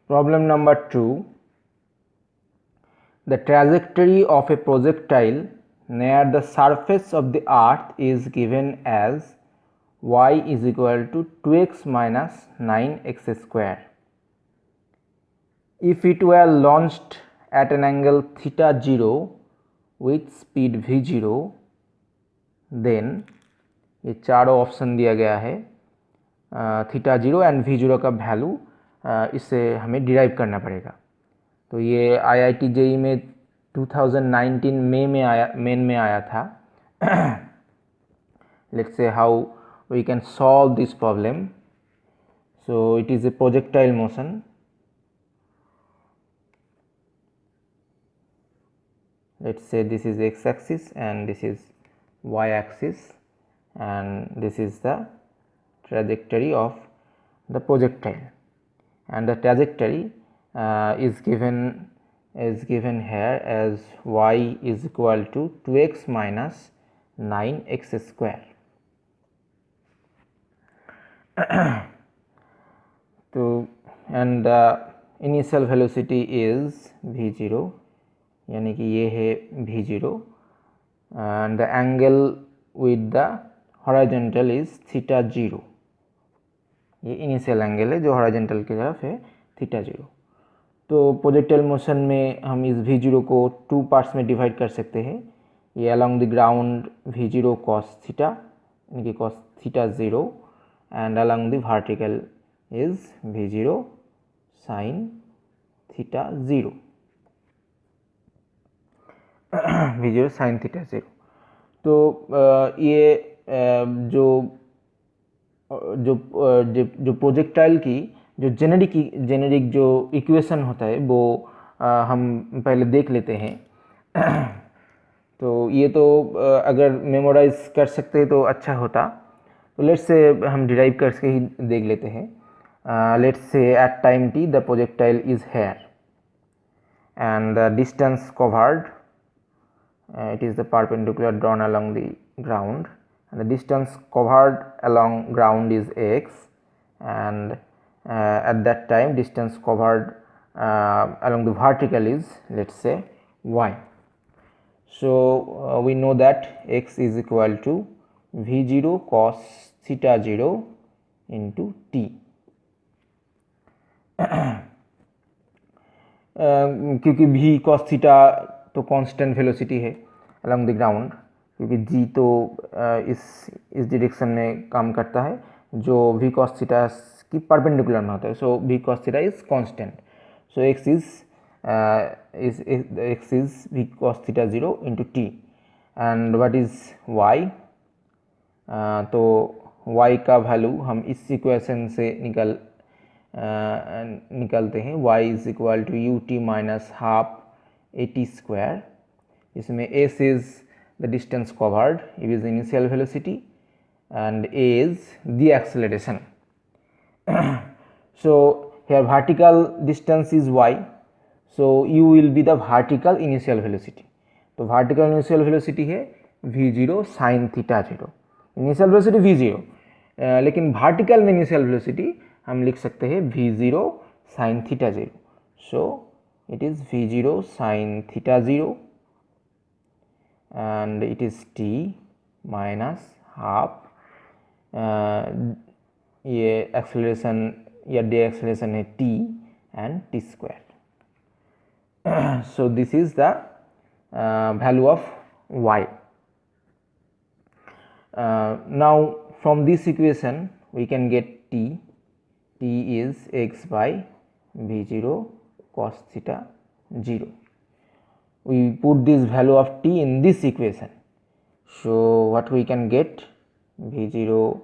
Problem number 2. The trajectory of a projectile near the surface of the earth is given as y is equal to 2x minus 9x square. If it were launched at an angle theta 0 with speed v0, then ये चारों option दिया गया है theta 0 and v0 का value इससे हमें derive करना पड़ेगा. तो ये IIT JEE में 2019 मेन में आया था. Let's say how we can solve this problem. So it is a projectile motion. Let's say this is x-axis and this is y-axis, and this is the trajectory of the projectile, and the trajectory is given here as y is equal to 2x minus 9x square. So and the initial velocity is v0, यानी कि ये है v0, and the angle with the horizontal is theta 0. ये initial angle है जो horizontal की तरफ है थीटा 0. तो प्रोजेक्टाइल मोशन में हम इस v0 को 2 पार्ट्स में डिवाइड कर सकते हैं. ये along the ground v0 cos theta यानी कि cos theta 0, and along the vertical is v0 sin theta 0. v0 sin theta 0. तो ये जो प्रोजेक्टाइल की जो जेनेरिक जो इक्वेशन होता है वो हम पहले देख लेते हैं. तो ये तो अगर मेमोराइज कर सकते हैं तो अच्छा होता. तो लेट्स से हम डिराइव करके ही देख लेते हैं. Let's say at time t the projectile is here and the distance covered, it is the perpendicular drawn along the ground, and the distance covered along ground is x, and at that time distance covered along the vertical is, let's say, y. So we know that x is equal to v0 cos theta 0 into t. क्योंकि v cos theta तो constant velocity है along the ground, क्योंकि g तो इस direction में काम करता है जो v cos थीटा की परपेंडिकुलर में होता है. So v cos theta is constant. So x is v cos theta 0 into t, and what is y. तो y का वैल्यू हम इस इक्वेशन से निकलते हैं. y is equal to ut minus half at square. इसमें s is the distance covered, it is initial velocity, and a is the acceleration. So here vertical distance is y, so u will be the vertical initial velocity. तो vertical initial velocity है v0 sin theta 0. initial velocity v0, लेकिन vertical में initial velocity हम लिख सकते हैं v0 sin theta 0. So it is v0 sin theta 0, and it is t minus half ये acceleration या डे एक्सेलरेशन है t and t square. So this is the value of y. Now from this equation we can get t is x by v0 cos theta 0. We put this value of t in this equation, so what we can get, v0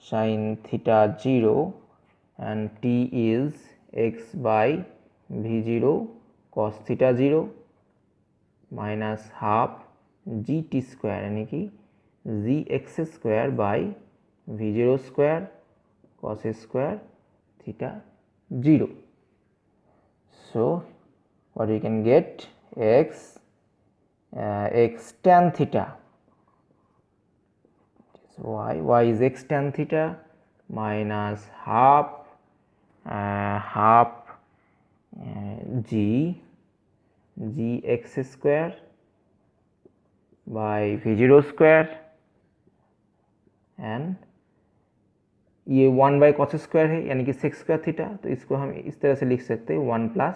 sin theta 0 and t is x by v0 cos theta 0 minus half gt square यानी कि gx square by v0 square cos square theta 0. So what we can get, x tan theta, y is x tan theta minus half g x square by v0 square and ये 1 by cos square है यानी कि sec square theta, तो इसको हम इस तरह से लिख सकते हैं 1 प्लस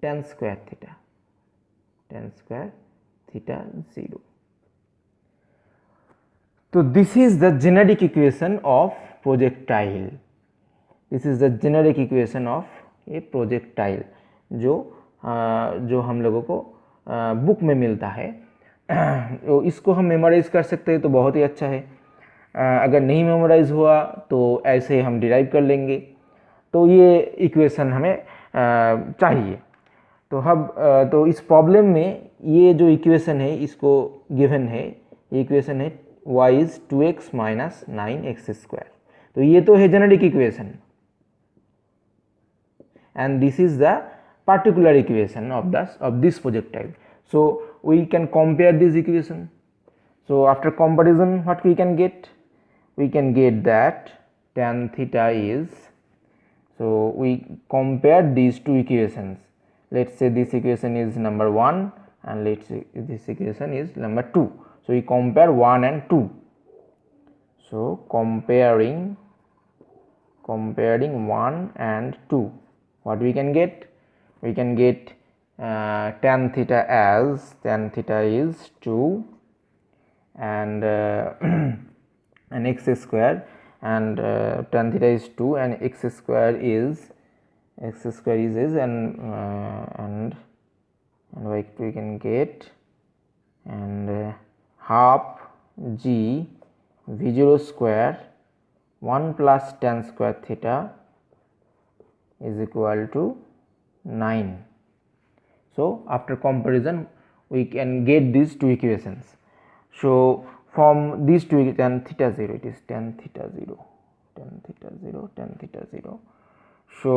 टेन स्क्वायर थीटा 0. तो this is the generic equation of projectile. This is the generic equation of A projectile जो हम लोगों को बुक में मिलता है. तो इसको हम मेमोराइज कर सकते हैं तो बहुत ही अच्छा है. अगर नहीं मेमोराइज हुआ तो ऐसे हम डिराइव कर लेंगे. तो ये इक्वेशन हमें चाहिए. तो इस प्रॉब्लम में ये जो इक्वेशन है इसको गिवन है, ये इक्वेशन है y is 2x minus 9x square. तो ये तो है generic equation and this is the particular equation of this projectile. So we can compare this equation. So after comparison what we can get? We can get that tan theta is, so we compare these two equations. Let's say this equation is number 1 and let's say this equation is number 2. So we compare 1 and 2. So comparing 1 and 2, what we can get? We can get tan theta as tan theta is 2 and and x square, and tan theta is 2 and x square is and like we can get and half g v0 square 1 plus tan square theta is equal to 9. So after comparison we can get these two equations. So from these two, tan theta 0, it is tan theta 0. So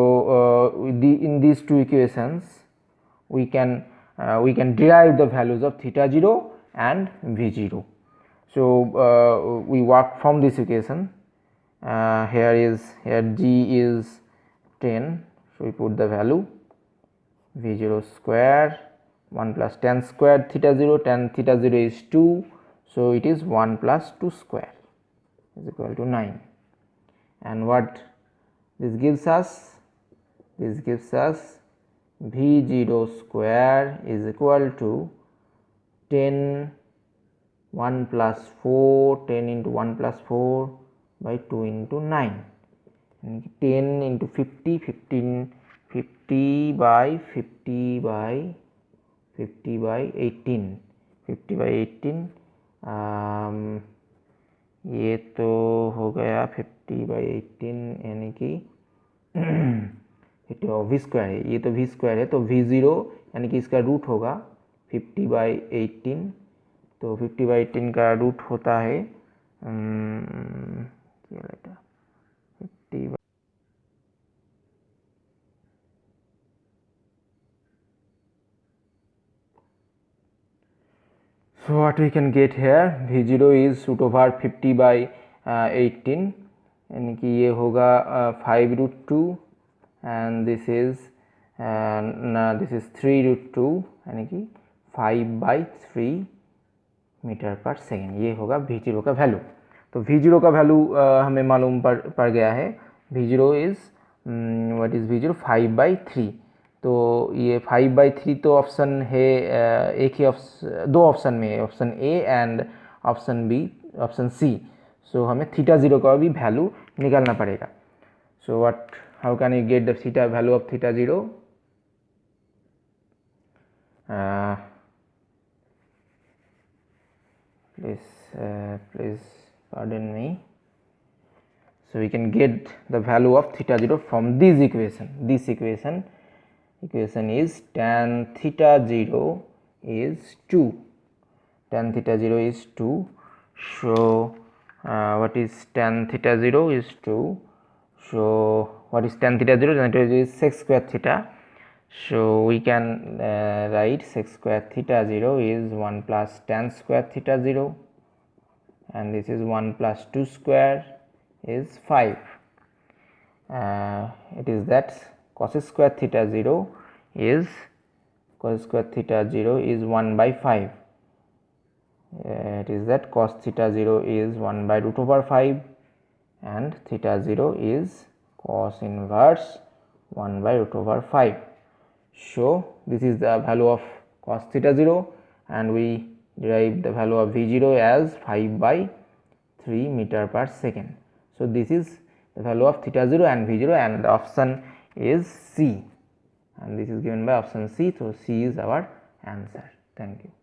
in these two equations we can derive the values of theta 0 and v0. So we work from this equation. Here g is 10, so we put the value v0 square 1 plus tan square theta 0, tan theta 0 is 2, so it is 1 plus 2 square is equal to 9. And what this gives us? This gives us v0 square is equal to 10 1 plus 4, 10 into 1 plus 4 by 2 into 9, 10 into 50, 15, 50 by 18, 50 by 18 ये तो हो गया 50 by 18 यानी कि v square है, ये तो v square है, तो v0 यानी कि इसका रूट होगा 50 by 18. तो 50 by 18 का रूट होता है 50 by so what we can get here, v0 is root over 50 by 18 यानी कि ये होगा 5 root 2 and this is 3 root 2 यानी कि 5 by 3 मीटर पर सेकेंड. ये होगा v0 का वैल्यू. तो v0 का वैल्यू हमें मालूम पड़ गया है. v0 is what is v0 5 by 3. तो ये 5 by 3 तो ऑप्शन है एक ही दो ऑप्शन में है, option A and option B, option C. So हमें थीटा 0 का भी वैल्यू निकालना पड़ेगा. So what how can you get the theta value of theta 0? Please pardon me. So we can get the value of theta 0 from this equation. This equation is tan theta 0 is 2. Tan theta 0 is 2. So what is tan theta 0 is 2. So what is tan theta 0? Tan theta 0 is sec square theta. So we can write sec square theta 0 is 1 plus tan square theta 0, and this is 1 plus 2 square is 5. It is that cos square theta 0 is cos square theta 0 is 1 by 5. It is that cos theta 0 is 1 by root over 5 and theta 0 is cos inverse 1 by root over 5. So this is the value of cos theta 0, and we derive the value of V0 as 5 by 3 meter per second. So this is the value of theta 0 and V0, and the option is C, and this is given by option C. So C is our answer. Thank you.